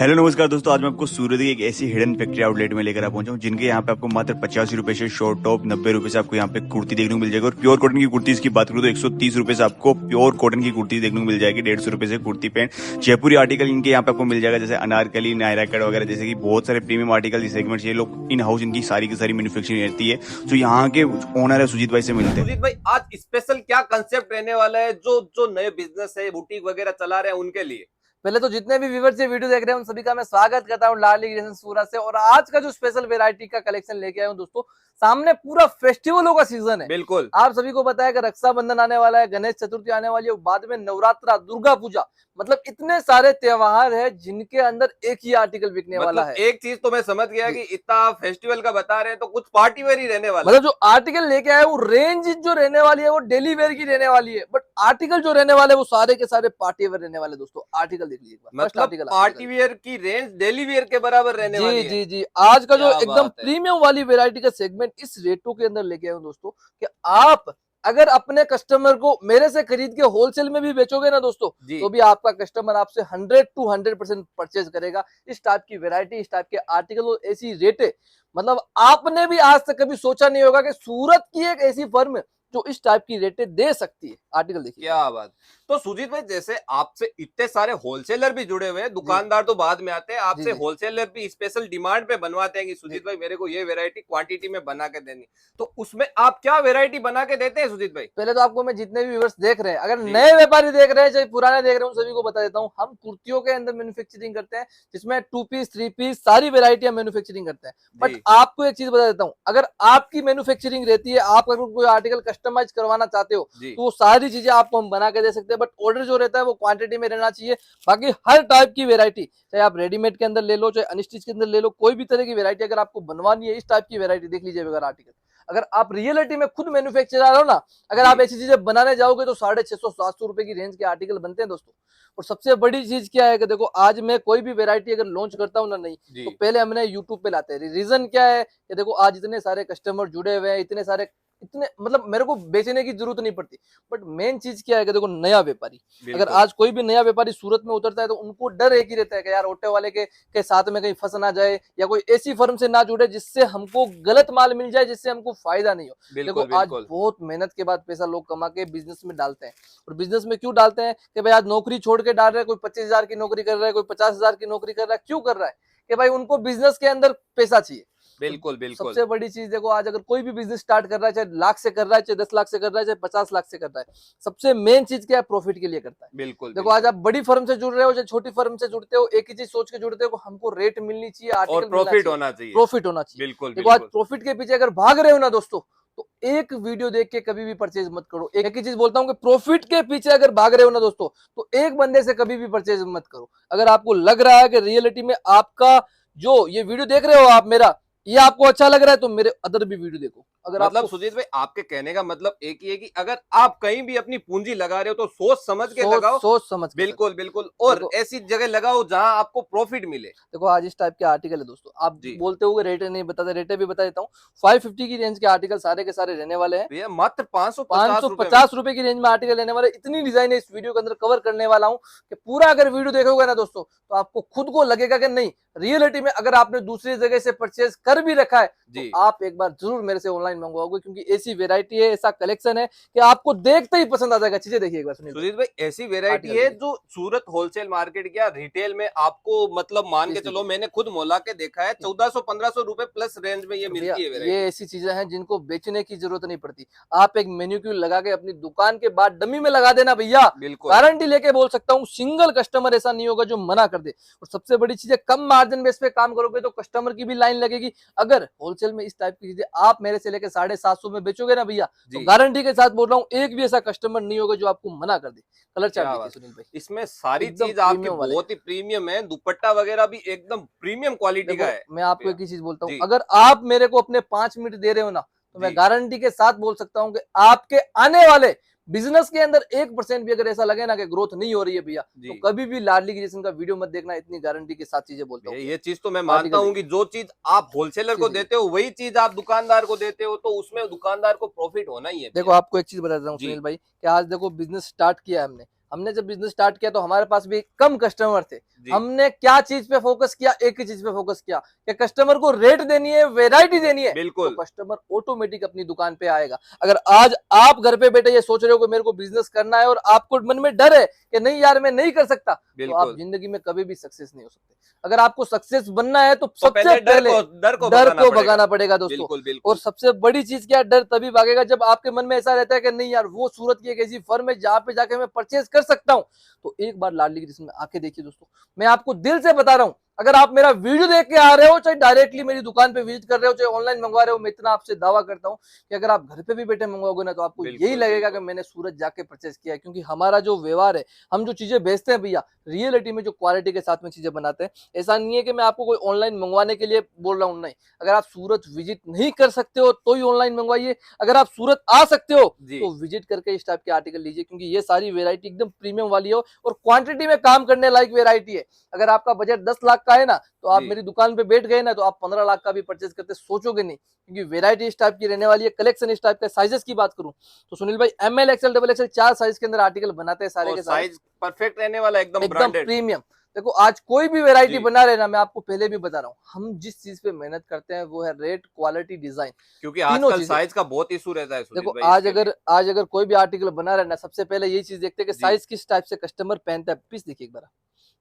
Hello नमस्कार दोस्तों, आज मैं आपको सूरत की एक ऐसी हिडन फैक्ट्री आउटलेट में लेकर आ पहुंचा हूं जिनके यहाँ पे आपको मात्र 85 रुपए से शॉर्ट टॉप, 90 रुपए से आपको यहाँ पे कुर्ती देखने को मिल जाएगी। और प्योर कॉटन की कुर्ती की बात करूं तो 130 रुपए से आपको प्योर कॉटन की कुर्ती देखने को मिल जाएगी। 150 रुपए से कुर्ती पैंट, जयपुरी आर्टिकल इनके यहाँ पे आपको मिल जाएगा, जैसे अनारकली, नायरा कट वगैरह, जैसे कि बहुत सारे प्रीमियम आर्टिकल सेगमेंट ये लोग इन हाउस इनकी सारी की सारी मैन्युफैक्चरिंग रहती है। तो यहाँ के ओनर है सुजीत भाई से मिलते हैं। सुजीत भाई, आज स्पेशल क्या कंसेप्ट रहने वाला है जो जो नए बिजनेस है, बुटीक वगैरह चला रहे हैं उनके लिए? पहले तो जितने भी व्यूअर्स ये वीडियो देख रहे हैं उन सभी का मैं स्वागत करता हूं लाडली क्रिएशन सूरत से। और आज का जो स्पेशल वैरायटी का कलेक्शन लेके आया हूं दोस्तों, सामने पूरा फेस्टिवलों का सीजन है। बिल्कुल, आप सभी को पता है कि रक्षाबंधन आने वाला है, गणेश चतुर्थी आने वाली है, बाद में नवरात्रा, दुर्गा पूजा, मतलब इतने सारे त्योहार है जिनके अंदर एक ही आर्टिकल बिकने वाला है। एक चीज तो मैं समझ गया कि इतना फेस्टिवल का बता रहे हैं तो कुछ पार्टी वेयर ही रहने वाला मतलब जो आर्टिकल लेके आए वो रेंज जो रहने वाली है वो डेली वेयर की रहने वाली है, बट आर्टिकल जो रहने वाले वो सारे के सारे पार्टी वेयर रहने वाले। दोस्तों आर्टिकल देख लीजिए, मतलब पार्टी वेयर की रेंज डेली वेयर के बराबर रहने वाली है। जी जी, आज का जो क्या एकदम बात है। प्रीमियम वाली वैरायटी का सेगमेंट इस रेटों के अंदर लेके आए हूं दोस्तों, कि आप अगर अपने कस्टमर को मेरे से खरीद के होलसेल में भी बेचोगे ना दोस्तों, तो भी आपका कस्टमर आपसे 100 to 100% परचेज करेगा। इस टाइप की वैरायटी, इस टाइप के आर्टिकल और ऐसी रेटें, मतलब आपने भी आज तक कभी सोचा नहीं होगा कि सूरत की एक ऐसी फर्म जो इस टाइप की रेटें दे सकती है। आर्टिकल देखिए, क्या बात। तो सुजीत भाई, जैसे आपसे इतने सारे होलसेलर भी जुड़े हुए हैं, दुकानदार तो बाद में आते हैं, आपसे होलसेलर भी स्पेशल डिमांड पे बनवाते हैं कि सुजीत भाई मेरे को ये वैरायटी क्वांटिटी में बना के देनी, तो उसमें आप क्या वैरायटी बना के देते हैं सुजीत भाई? पहले तो आपको मैं जितने भी व्यूअर्स देख रहे हैं, अगर नए व्यापारी देख रहे हैं चाहे पुराने देख रहे हैं, उन सभी को बता देता हूं, हम कुर्तियों के अंदर मैन्युफैक्चरिंग करते हैं, जिसमें 2 पीस 3 पीस सारी वेरायटी हम मैन्युफैक्चरिंग करते हैं। बट आपको एक चीज बता देता हूं, अगर आपकी मैन्युफैक्चरिंग रहती है, आप अगर कोई आर्टिकल कस्टमाइज करवाना चाहते हो तो वो सारी चीजें आपको हम बना के दे सकते हैं, बट ऑर्डर जो रहता है वो क्वांटिटी में रहना चाहिए। बाकी हर टाइप की वेरायटी, चाहे आप रेडीमेड के अंदर ले लो, चाहे अनस्टिच के अंदर ले लो, कोई भी तरह की वेरायटी अगर आपको बनवानी है, इस टाइप की वेरायटी देख लीजिए। अगर आर्टिकल अगर आप रियलिटी में खुद मैन्युफैक्चरर हो ना, अगर आप ऐसी चीजें बनाने जाओगे तो 650-700 रुपए की रेंज के आर्टिकल बनते हैं दोस्तों। और सबसे बड़ी चीज क्या है कि देखो, आज मैं कोई भी वेरायटी अगर लॉन्च करता हूँ ना, नहीं तो पहले हमने यूट्यूब पे लाते हैं। रीजन क्या है कि देखो, आज इतने सारे कस्टमर जुड़े हुए हैं, इतने मतलब मेरे को बेचने की जरूरत नहीं पड़ती। बट मेन चीज क्या है कि देखो, नया व्यापारी, अगर आज कोई भी नया व्यापारी सूरत में उतरता है तो उनको डर एक ही रहता है कि यार ऑटो वाले के साथ में कहीं फंस ना जाए, या कोई ऐसी फर्म से ना जुड़े जिससे हमको गलत माल मिल जाए, जिससे हमको फायदा नहीं हो। देखो, आज बहुत मेहनत के बाद पैसा लोग कमा के बिजनेस में डालते हैं। और बिजनेस में क्यों डालते हैं कि भाई आज नौकरी छोड़ के डाल रहे हैं, कोई 25,000 की नौकरी कर रहा है, कोई 50,000 की नौकरी कर रहा है। क्यों कर रहा है कि भाई उनको बिजनेस के अंदर पैसा चाहिए। बिल्कुल बिल्कुल। सबसे बड़ी चीज देखो, आज अगर कोई भी बिजनेस स्टार्ट कर रहा है, चाहे लाख से कर रहा है, चाहे 10 लाख से कर रहा है, चाहे 50 लाख से कर रहा है, सबसे मेन चीज क्या है? प्रॉफिट के लिए करता है। बिल्कुल देखो, आज आप बड़ी फर्म से जुड़ रहे हो, चाहे छोटी फर्म से जुड़ते हो, एक ही चीज सोच के जुड़ते हो, हमको रेट मिलनी चाहिए, आर्टिकल प्रॉफिट होना चाहिए, प्रॉफिट होना चाहिए। बिल्कुल। देखो, आज प्रॉफिट के पीछे अगर भाग रहे हो ना दोस्तों, तो एक वीडियो देख के कभी भी परचेज मत करो। एक ही चीज बोलता हूँ कि प्रॉफिट के पीछे अगर भाग रहे हो ना दोस्तों, तो एक बंदे से कभी भी परचेज मत करो। अगर आपको लग रहा है कि रियलिटी में आपका जो ये वीडियो देख रहे हो आप मेरा, ये आपको अच्छा लग रहा है, तो मेरे अदर भी वीडियो देखो। अगर मतलब सुजीत भाई, आपके कहने का मतलब एक ही है कि अगर आप कहीं भी अपनी पूंजी लगा रहे हो तो सोच समझ के लगाओ। सोच समझ के। बिल्कुल बिल्कुल। और ऐसी जगह लगाओ जहां आपको प्रॉफिट मिले। देखो, आज इस टाइप के आर्टिकल है दोस्तों, आप बोलते हो रेट नहीं बताते, रेटे भी बता देता हूँ। 550 की रेंज के आर्टिकल सारे के सारे रहने वाले हैं। भैया मात्र 550 रुपए की रेंज में आर्टिकल रहने वाले। इतनी डिजाइन है इस वीडियो के अंदर कवर करने वाला हूँ कि पूरा अगर वीडियो देखोगे ना दोस्तों, तो आपको खुद को लगेगा कि नहीं, रियलिटी में अगर आपने दूसरी जगह से परचेज कर भी रखा है तो आप एक बार जरूर मेरे से ऑनलाइन मंगवाओगे, क्योंकि ऐसी वेरायटी है, ऐसा कलेक्शन है कि आपको देखते ही पसंद आ जाएगा। चीजें देखिए एक बार सुनील भाई, ऐसी वेरायटी है जो सूरत होलसेल मार्केट या रिटेल में आपको मतलब मान के चलो, मैंने खुद मोला के देखा है, 1400-1500 रुपए प्लस रेंज में ये मिलती है। ये ऐसी चीजें हैं जिनको बेचने की जरूरत नहीं पड़ती। आप एक मेन्यूक्यूल लगा के अपनी दुकान के बाद डमी में लगा देना भैया, गारंटी लेके बोल सकता हूँ, सिंगल कस्टमर ऐसा नहीं होगा जो मना कर दे। और सबसे बड़ी चीज है, कम मार्जिन बेस पे काम करोगे तो कस्टमर की भी लाइन लगेगी। अगर होलसेल में इस टाइप की चीजें आप मेरे से लेकर 750 में बेचोगे ना भैया, तो गारंटी के साथ बोल रहा हूँ, एक भी ऐसा कस्टमर नहीं होगा जो आपको मना कर दे। कलर चार्ट सुनील भाई, इसमें सारी चीज आपकी बहुत ही प्रीमियम है। दुपट्टा वगैरह भी एकदम प्रीमियम क्वालिटी का है। मैं आपको एक ही चीज बोलता हूँ, अगर आप मेरे को अपने 5 मिनट दे रहे हो ना, तो मैं गारंटी के साथ बोल सकता हूँ कि आपके आने वाले बिजनेस के अंदर 1% भी अगर ऐसा लगे ना कि ग्रोथ नहीं हो रही है भैया, तो कभी भी लाडली क्रिएशन का वीडियो मत देखना। इतनी गारंटी के साथ चीजें बोलता हूँ। ये चीज तो मैं मानता हूँ कि जो चीज आप होलसेलर को देते हो वही चीज आप दुकानदार को देते हो, तो उसमें दुकानदार को प्रॉफिट होना ही है। देखो, आपको एक चीज बता देता हूँ सुनील भाई, कि आज देखो बिजनेस स्टार्ट किया है हमने, हमने जब बिजनेस स्टार्ट किया तो हमारे पास भी कम कस्टमर थे। जी। हमने क्या चीज पे फोकस किया, एक ही चीज पे फोकस किया कि कस्टमर को रेट देनी है, वैरायटी देनी है, तो बिल्कुल कस्टमर ऑटोमेटिक अपनी दुकान पे आएगा। अगर आज आप घर पे बैठे ये सोच रहे हो कि मेरे को बिजनेस करना है और आपको मन में डर है कि नहीं यार मैं नहीं कर सकता, तो आप बिल्कुल। जिंदगी में कभी भी सक्सेस नहीं हो सकते। अगर आपको सक्सेस बनना है तो तो सबसे पहले डर को डर को पड़ेगा। भगाना पड़ेगा दोस्तों। बिल्कुल और बिल्कुल। सबसे बड़ी चीज क्या है, डर तभी भागेगा जब आपके मन में ऐसा रहता है कि नहीं यार वो सूरत की एक ऐसी फर्म है जहां पे जाके मैं परचेज कर सकता हूं। तो एक बार लाडली की किस्म में आके देखिए दोस्तों, मैं आपको दिल से बता रहा हूं, अगर आप मेरा वीडियो देख के आ रहे हो, चाहे डायरेक्टली मेरी दुकान पे विजिट कर रहे हो, चाहे ऑनलाइन मंगवा रहे हो, मैं इतना आपसे दावा करता हूं कि अगर आप घर पे भी बैठे मंगवाओगे ना तो आपको बिल्कुल, यही लगेगा कि बिल्कुल। मैंने सूरत जाके परचेज किया है। क्योंकि हमारा जो व्यवहार है, हम जो चीजें बेचते हैं भैया, रियलिटी में जो क्वालिटी के साथ में चीजें बनाते हैं। ऐसा नहीं है कि मैं आपको कोई ऑनलाइन मंगवाने के लिए बोल रहा हूँ, नहीं। अगर आप सूरत विजिट नहीं कर सकते हो तो ही ऑनलाइन मंगवाइए, अगर आप सूरत आ सकते हो जी। तो विजिट करके इस टाइप के आर्टिकल लीजिए, क्योंकि ये सारी वेरायटी एकदम प्रीमियम वाली है और क्वांटिटी में काम करने लायक वेरायटी है। अगर आपका बजट 10 लाख का है ना, तो आप जी। मेरी दुकान पे बैठ गए ना तो आप 15 लाख का भी परचेज करते सोचोगे नहीं, क्योंकि वेरायटी इस टाइप की रहने वाली है। कलेक्शन इस टाइप का, साइजेस की बात करूं तो सुनील भाई ML XL XXL 4 साइज के अंदर आर्टिकल बनाते हैं सारे और के सारे, साइज परफेक्ट रहने वाला, एकदम एकदम ब्रांडेड। प्रीमियम। देखो आज कोई भी वेरायटी जी। बना रहे ना, मैं आपको पहले भी बता रहा हूँ, हम जिस चीज पे मेहनत करते हैं वो है रेट, क्वालिटी, डिजाइन, क्योंकि तीनों आजकल चीजें। साइज का बहुत इशू रहता है देखो सुजीत भाई इसके लिए। आज अगर कोई भी आर्टिकल बना रहा है ना, सबसे पहले यही चीज देखते हैं कि जी। साइज किस टाइप से कस्टमर पहनता है। पीस देखिए एक बार,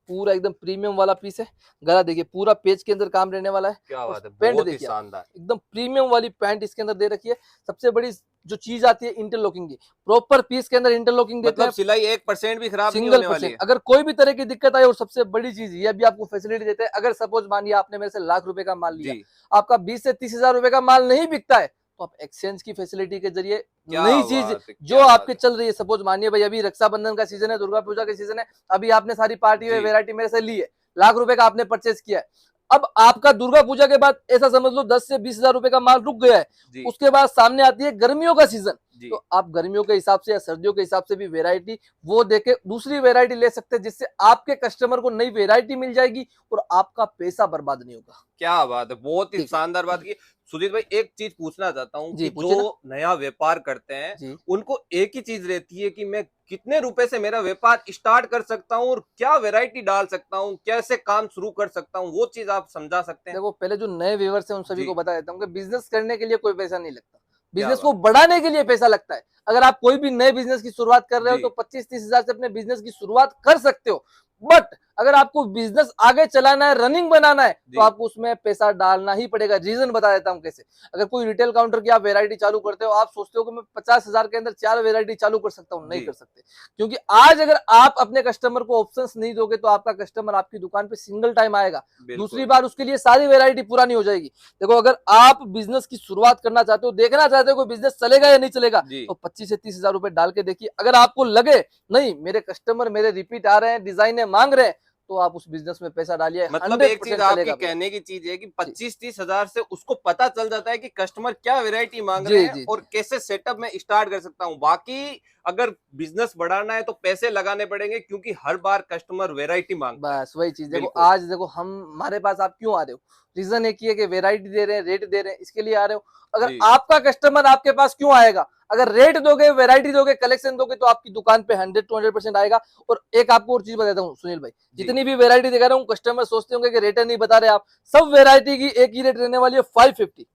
पूरा एकदम प्रीमियम वाला पीस है। गला देखिए, पूरा पेज के अंदर काम रहने वाला है। क्या और बात है, पैंट बहुत ही देखिए आप, शानदार। एकदम प्रीमियम वाली पैंट इसके अंदर दे रखी है। सबसे बड़ी जो चीज आती है इंटरलॉकिंग की, प्रॉपर पीस के अंदर इंटरलॉकिंग देते मतलब हैं, सिलाई 1% भी खराब नहीं सिंगल होने वाली परसेंट। है। अगर कोई भी तरह की दिक्कत आई, और सबसे बड़ी चीज ये भी आपको फैसिलिटी देते हैं, अगर सपोज मानिए आपने मेरे से लाख रुपए का माल लिया, जी। आपका 20 से 30 हजार रुपए का माल नहीं बिकता है, तो आप एक्सचेंज की फैसिलिटी के जरिए क्या नई चीज बात है, जो क्या बात आपके है। चल रही है, सपोज मानिए भाई अभी रक्षाबंधन का सीजन है, दुर्गा पूजा का सीजन है, अभी आपने सारी पार्टी में जी। वेरायटी मेरे से ली है, लाख रुपए का आपने परचेज किया है। अब आपका दुर्गा पूजा के बाद ऐसा समझ लो 10 से 20 हजार रुपए का माल रुक गया है। जी। उसके बाद सामने आती है गर्मियों का सीजन, जी। तो आप गर्मियों के हिसाब से या सर्दियों के हिसाब से भी वेरायटी वो देके दूसरी वेरायटी ले सकते हैं, जिससे आपके कस्टमर को नई वेरायटी मिल जाएगी और आपका पैसा बर्बाद नहीं होगा। क्या बात है, बहुत ही ठीक है शानदार बात की। सुजीत भाई एक चीज पूछना चाहता हूँ जी, कि पूछिए ना जो नया व्यापार करते हैं जी। उनको एक ही चीज रहती है कि मैं कितने रुपए से मेरा व्यापार स्टार्ट कर सकता हूँ और क्या वैरायटी डाल सकता हूँ, कैसे काम शुरू कर सकता हूँ, वो चीज आप समझा सकते हैं। देखो पहले जो नए व्यूअर्स हैं उन सभी जी। को बता देता हूँ कि बिजनेस करने के लिए कोई पैसा नहीं लगता, क्या बिजनेस बात। को बढ़ाने के लिए पैसा लगता है। अगर आप कोई भी नए बिजनेस की शुरुआत कर रहे हो जी। तो 25-30 हजार से अपने बिजनेस की शुरुआत कर सकते हो, बट अगर आपको बिजनेस आगे चलाना है, रनिंग बनाना है, जी। तो आपको उसमें पैसा डालना ही पड़ेगा। रीजन बता देता हूँ कैसे। अगर कोई रिटेल काउंटर की आप वेरायटी चालू करते हो, आप सोचते हो कि मैं 50 हजार के अंदर 4 वेरायटी चालू कर सकता हूँ, नहीं जी। कर सकते। क्योंकि आज अगर आप अपने कस्टमर को ऑप्शंस नहीं दोगे तो आपका कस्टमर आपकी दुकान पे सिंगल टाइम आएगा, दूसरी बिल्कुल। बार उसके लिए सारी वेरायटी पुरानी हो जाएगी। देखो अगर आप बिजनेस की शुरुआत करना चाहते हो, देखना चाहते हो कोई बिजनेस चलेगा या नहीं चलेगा, जी। तो 25 से 30 हजार रुपए डाल के देखिए। अगर आपको लगे नहीं मेरे कस्टमर मेरे रिपीट आ रहे हैं, डिजाइने मांग रहे हैं, तो आप उस बिजनेस में पैसा डालिए, मतलब एक चीज 100% आपकी चलेगा भैया। कहने की चीज है कि जी 25-30 हजार से उसको पता चल जाता है कि कस्टमर क्या वैरायटी मांग रहे जी हैं जी और जी। कैसे सेटअप में स्टार्ट कर सकता हूँ। बाकी अगर बिजनेस बढ़ाना है तो पैसे लगाने पड़ेंगे, क्योंकि हर बार कस्टमर वैरायटी मांगता है। बस वही चीज। देखो बिल्कुल। आज देखो हम हमारे पास आप क्यों आ रहे हो, रीजन एक ही है कि वेरायटी दे रहे हैं, रेट दे रहे हैं, इसके लिए आ रहे हो। अगर जी। आपका कस्टमर आपके पास क्यों आएगा, अगर रेट दोगे, वैरायटी दोगे, कलेक्शन दोगे, तो आपकी दुकान पे 100 to 100% आएगा। और एक आपको और चीज बताता हूँ सुनील भाई, जी। जितनी भी वेरायटी दिखा रहा हूँ, कस्टमर सोचते होंगे कि रेट नहीं बता रहे आप, सब वेरायटी की एक ही रेट रहने वाली है 550,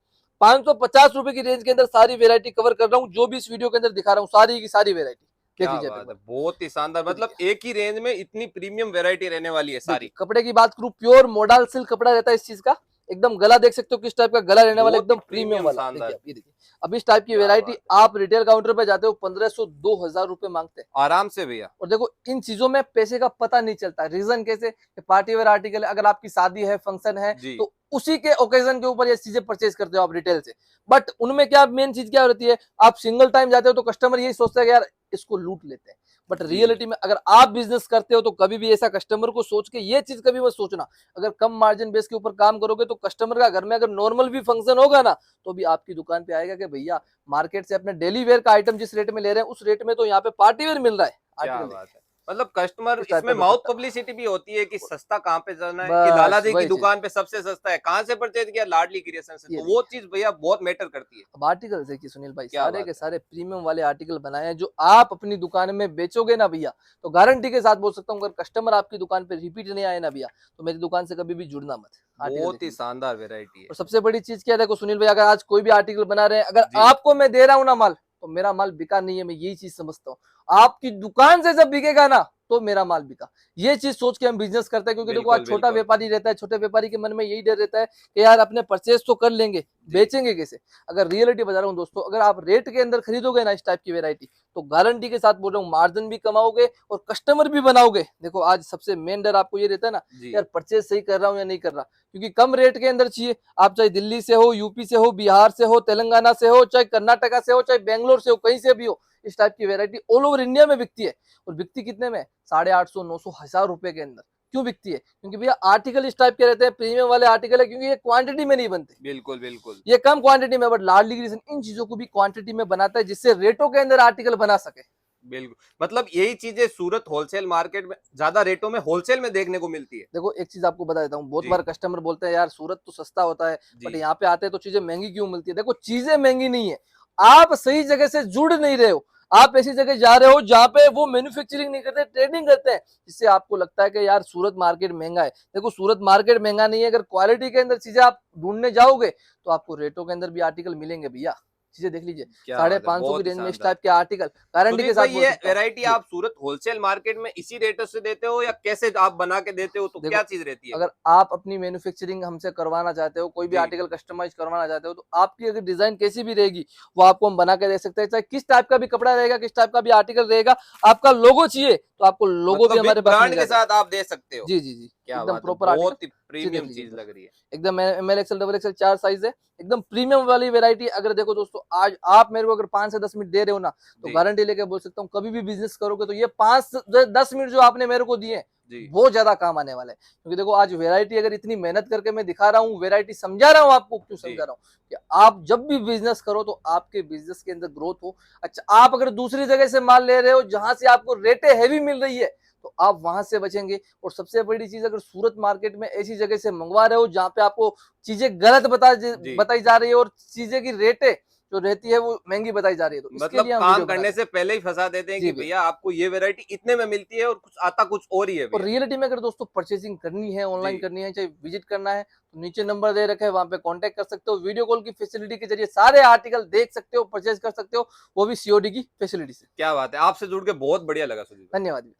550 रुपए की रेंज के अंदर सारी वेरायटी कवर कर रहा हूँ। जो भी इस वीडियो के अंदर दिखा रहा हूँ सारी की सारी वेरायटी देख क्या लीजिए बात है, आप। बहुत ही शानदार। ये मतलब देखिए, एक ही रेंज में इतनी प्रीमियम वैरायटी रहने वाली है देखिए सारी। कपड़े की बात करूं, प्योर मॉडल सिल्क कपड़ा रहता है इस चीज का। एकदम गला देख सकते हो किस टाइप का गला रहने वाला, बहुत ही एकदम प्रीमियम प्रीमियम वाला। देखिए शानदार। आप, ये देखिए अब इस टाइप की क्या वेरायटी बात है, आप रिटेल काउंटर पे जाते हो 1500-2000 रुपए मांगते हैं। आराम से भैया। और देखो इन चीजों में पैसे का पता नहीं चलता। रीजन कैसे, पार्टी वेयर आर्टिकल है, अगर आपकी शादी है, फंक्शन है, जी। तो उसी के ओकेजन के ऊपर ये चीजें परचेज करते हो आप रिटेल से। बट उनमें क्या मेन चीज क्या होती है, आप सिंगल टाइम जाते हो तो कस्टमर यही सोचता है कि यार इसको लूट लेते हैं। But ji. रियलिटी में अगर आप बिजनेस करते हो तो कभी भी ऐसा कस्टमर को सोच के ये चीज कभी मत सोचना। अगर कम मार्जिन बेस के ऊपर काम करोगे तो कस्टमर का घर में अगर नॉर्मल भी फंक्शन होगा ना, तो भी आपकी दुकान पे आएगा कि भैया मार्केट से अपने डेली वेयर का आइटम जिस रेट में ले रहे हैं उस रेट में तो यहाँ पे पार्टी वेयर मिल रहा है। क्या आर्टिकल बात है। मतलब कस्टमर इस टाइप इसमें का माउथ दुपट्टा। पब्लिसिटी भी होती है कि सस्ता कहाँ पे जाना है, कि बस लाला जी की वही चीज। दुकान पे सबसे सस्ता है, कहाँ से परचेज किया, लाडली क्रिएशन से, ये तो वो चीज भैया बहुत मैटर करती है। अब आर्टिकल देखिए सुनील भाई, क्या सारे बात के है। सारे प्रीमियम वाले आर्टिकल बनाए हैं जो आप अपनी दुकान में बेचोगे ना भैया, तो गारंटी के साथ बोल सकता हूँ, अगर कस्टमर आपकी दुकान पे रिपीट नहीं आए ना भैया, तो मेरी दुकान से कभी भी जुड़ना मत। आर्टिकल बहुत देख ही लीजिए। शानदार वेरायटी है। और सबसे बड़ी चीज क्या है, देखो सुनील भाई, अगर आज कोई भी आर्टिकल बना रहे हैं, अगर जी। आपको मैं दे रहा हूँ ना माल, तो मेरा माल बिका नहीं है, मैं यही चीज समझता हूँ। आपकी दुकान से जब बिकेगा ना, तो मेरा माल बिका। ये चीज सोच के हम बिजनेस करते हैं, क्योंकि देखो आज बिल्कुल छोटा बिल्कुल। व्यापारी रहता है, छोटे व्यापारी के मन में यही डर रहता है कि यार अपने परचेज तो कर लेंगे, बेचेंगे कैसे। अगर रियलिटी बता रहा हूँ दोस्तों, अगर आप रेट के अंदर खरीदोगे ना इस टाइप की वेरायटी, तो गारंटी के साथ बोल रहा हूँ, मार्जिन भी कमाओगे और कस्टमर भी बनाओगे। देखो आज सबसे मेन डर आपको ये रहता है ना, जी। यार परचेज सही कर रहा हूँ या नहीं कर रहा, क्योंकि कम रेट के अंदर चाहिए। आप चाहे दिल्ली से हो, यूपी से हो, बिहार से हो, तेलंगाना से हो, चाहे कर्नाटका से हो, चाहे बेंगलोर से हो, कहीं से भी हो, इस टाइप की वेरायटी ऑल ओवर इंडिया में बिकती है। और बिकती कितने में? 850, 900, 1000 रुपए के अंदर। क्यों बिकती है? क्योंकि भैया आर्टिकल इस टाइप के रहते हैं, प्रीमियम वाले आर्टिकल है, क्योंकि ये क्वांटिटी में नहीं बनते, बिल्कुल बिल्कुल। ये कम क्वांटिटी में। बट लाडली क्रिएशन इन चीजों को भी क्वांटिटी में बनाता है, जिससे रेटों के अंदर आर्टिकल बना सके। बिल्कुल, मतलब यही चीजें सूरत होलसेल मार्केट में ज्यादा रेटों में होलसेल में देखने को मिलती है। देखो एक चीज आपको बता देता हूँ, बहुत जी। बार कस्टमर बोलते हैं यार सूरत तो सस्ता होता है, बट जी। यहाँ पे आते हैं तो चीजें महंगी क्यों मिलती है। देखो चीजें महंगी नहीं है, आप सही जगह से जुड़ नहीं रहे हो। आप ऐसी जगह जा रहे हो जहाँ पे वो मैन्युफैक्चरिंग नहीं करते, ट्रेडिंग करते हैं, जिससे आपको लगता है कि यार सूरत मार्केट महंगा है। देखो सूरत मार्केट महंगा नहीं है, अगर क्वालिटी के अंदर चीजें आप ढूंढने जाओगे, तो आपको रेटों के अंदर भी आर्टिकल मिलेंगे भैया। चीजें देख लीजिए, क्या बात है, 550 की बहुत ही रेंज में इस शानदार। टाइप के आर्टिकल गारंटी के सुदीप साथ भाई, बोल ये सकता हूँ वैरायटी जी। आप सूरत होलसेल मार्केट में इसी रेटों से देते हो या कैसे आप बना के देते हो, तो देखो क्या चीज रहती है अगर वो? आप अपनी मैन्युफैक्चरिंग हमसे करवाना चाहते हो, कोई भी जी। आर्टिकल कस्टमाइज करवाना चाहते हो, तो आपकी अगर डिजाइन कैसी भी रहेगी, वो आपको हम बना के दे सकते हैं। चाहे किस टाइप का भी कपड़ा रहेगा, किस टाइप का भी आर्टिकल रहेगा, आपका लोगो चाहिए तो आपको लोगो भी मतलब हमारे विद पास मिल ब्रांड के जाएगा। साथ आप दे सकते हो। जी जी जी, क्या एकदम बात है, प्रॉपर आर्टिकल। बहुत ही जी देख प्रीमियम लीजिए चीज एकदम लग रही है। एकदम ML XL XXL 4 साइज है, एकदम प्रीमियम वाली वेरायटी। अगर देखो दोस्तों, आज आप मेरे को अगर 5 से 10 मिनट दे रहे हो ना, तो जी। गारंटी लेके बोल सकता हूँ, कभी भी बिजनेस करोगे तो ये 5 से 10 मिनट जो आपने मेरे को दिए, जी। बहुत ज्यादा काम आने वाला है। क्योंकि देखो आज वेरायटी अगर इतनी मेहनत करके मैं दिखा रहा हूँ, वेरायटी समझा रहा हूँ आपको, क्यों जी। समझा रहा हूँ कि आप जब भी बिजनेस करो तो आपके बिजनेस के अंदर ग्रोथ हो। अच्छा, आप अगर दूसरी जगह से माल ले रहे हो जहां से आपको रेटें हैवी मिल रही है, तो आप वहां से बचेंगे। और सबसे बड़ी चीज, अगर सूरत मार्केट में ऐसी जगह से मंगवा रहे हो जहां पे आपको चीजें गलत जी। बताई जा रही है, और चीजें की रेटें जो रहती है वो महंगी बताई जा रही है, तो इसके मतलब लिए हम काम वीडियो बना करने रहे से पहले ही फंसा देते हैं हैं। कि जी भैया। भैया आपको ये वैरायटी इतने में मिलती है और कुछ आता कुछ और ही है और भैया। रियलिटी में अगर दोस्तों परचेसिंग करनी है, जी। ऑनलाइन करनी है, चाहे विजिट करना है, तो नीचे नंबर दे रखे हैं, वहां पे कांटेक्ट कर सकते हो। वीडियो कॉल की फैसिलिटी के जरिए सारे आर्टिकल देख सकते हो, परचेज कर सकते हो, वो भी COD की फैसिलिटी से। क्या बात है, आपसे जुड़ के बहुत बढ़िया लगा सुदीप भाई। धन्यवाद।